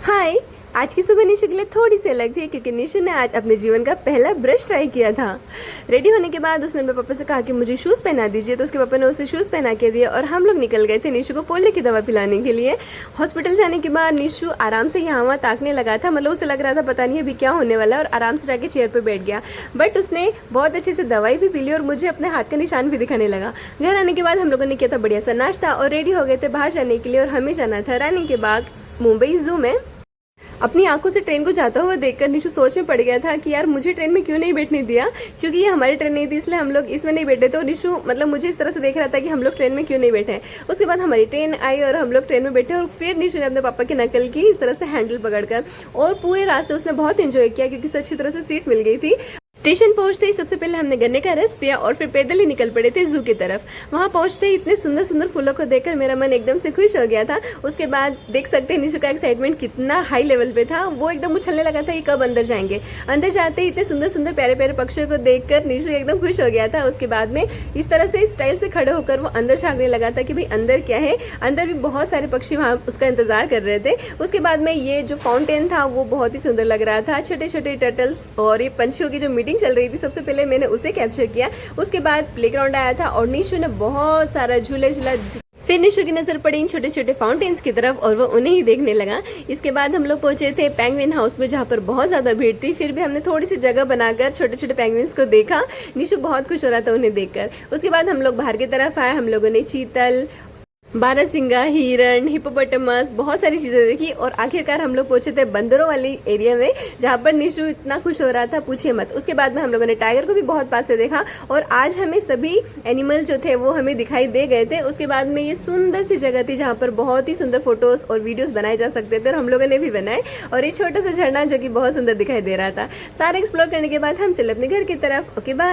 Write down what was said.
हाय। आज की सुबह निशु के लिए थोड़ी सी अलग थी क्योंकि निशु ने आज अपने जीवन का पहला ब्रश ट्राई किया था। रेडी होने के बाद उसने अपने पापा से कहा कि मुझे शूज़ पहना दीजिए, तो उसके पापा ने उसे शूज़ पहना के दिए और हम लोग निकल गए थे निशु को पोलियो की दवा पिलाने के लिए। हॉस्पिटल जाने के बाद निशु आराम से यहाँ वहाँ ताकने लगा था, मतलब उसे लग रहा था पता नहीं अभी क्या होने वाला है, और आराम से जाके चेयर पर बैठ गया। बट उसने बहुत अच्छे से दवाई भी पी ली और मुझे अपने हाथ का निशान भी दिखाने लगा। घर आने के बाद हम लोगों ने किया था बढ़िया सा नाश्ता और रेडी हो गए थे बाहर जाने के लिए, और हमें जाना था रानी के बाग मुंबई जू में। अपनी आंखों से ट्रेन को जाता हुआ देखकर निशु सोच में पड़ गया था कि यार मुझे ट्रेन में क्यों नहीं बैठने दिया, क्योंकि ये हमारी ट्रेन नहीं थी इसलिए हम लोग इसमें नहीं बैठे थे। और निशु मतलब मुझे इस तरह से देख रहा था कि हम लोग ट्रेन में क्यों नहीं बैठे। उसके बाद हमारी ट्रेन आई और हम लोग ट्रेन में बैठे, और फिर निशु ने अपने पापा की नकल की इस तरह से हैंडल पकड़कर, और पूरे रास्ते उसने बहुत एंजॉय किया क्योंकि उसे अच्छी तरह से सीट मिल गई थी। स्टेशन पहुंचते ही सबसे पहले हमने गन्ने का रस पिया और फिर पैदल ही निकल पड़े थे जू की तरफ। वहां पहुंचते ही इतने सुंदर सुंदर फूलों को देखकर मेरा मन एकदम से खुश हो गया था। उसके बाद देख सकते हैं निशु का एक्साइटमेंट कितना हाई लेवल पे था, वो एकदम उछलने लगा था कि कब अंदर जाएंगे। अंदर जाते ही इतने सुंदर सुंदर प्यारे प्यारे पक्षियों को देखकर निशु एकदम खुश हो गया था। उसके बाद में इस तरह से स्टाइल से खड़े होकर वो अंदर झांकने लगा था कि भाई अंदर क्या है। अंदर भी बहुत सारे पक्षी वहां उसका इंतजार कर रहे थे। उसके बाद में ये जो फाउंटेन था वो बहुत ही सुंदर लग रहा था, छोटे छोटे टर्टल्स और ये पंछियों की जो मीटिंग चल रही थी, सबसे पहले मैंने उसे कैप्चर किया। उसके बाद प्लेग्राउंड आया था और निशु ने बहुत सारा झूले झूला। फिर निशु की नजर पड़ी इन छोटे छोटे फाउंटेन्स की तरफ और वो उन्हें ही देखने लगा। इसके बाद हम लोग पहुंचे थे पेंगुइन हाउस में, जहां पर बहुत ज्यादा भीड़ थी। फिर भी हमने थोड़ी सी जगह बनाकर छोटे छोटे पेंगुइन्स को देखा। निशु बहुत खुश हो रहा था उन्हें देखकर। उसके बाद हम लोग बाहर की तरफ आए। हम लोगों ने चीतल, बारहसिंगा, हिरण, हिप्पोपोटामस, बहुत सारी चीजें देखी और आखिरकार हम लोग पहुंचे थे बंदरों वाली एरिया में, जहां पर निशु इतना खुश हो रहा था पूछिए मत। उसके बाद में हम लोगों ने टाइगर को भी बहुत पास से देखा और आज हमें सभी एनिमल जो थे वो हमें दिखाई दे गए थे। उसके बाद में ये सुंदर सी जगह थी जहां पर बहुत ही सुंदर फोटोज और वीडियोस बनाए जा सकते थे, और हम लोगों ने भी बनाए। और ये छोटा सा झरना जो कि बहुत सुंदर दिखाई दे रहा था। सारे एक्सप्लोर करने के बाद हम चले अपने घर की तरफ। Okay bye.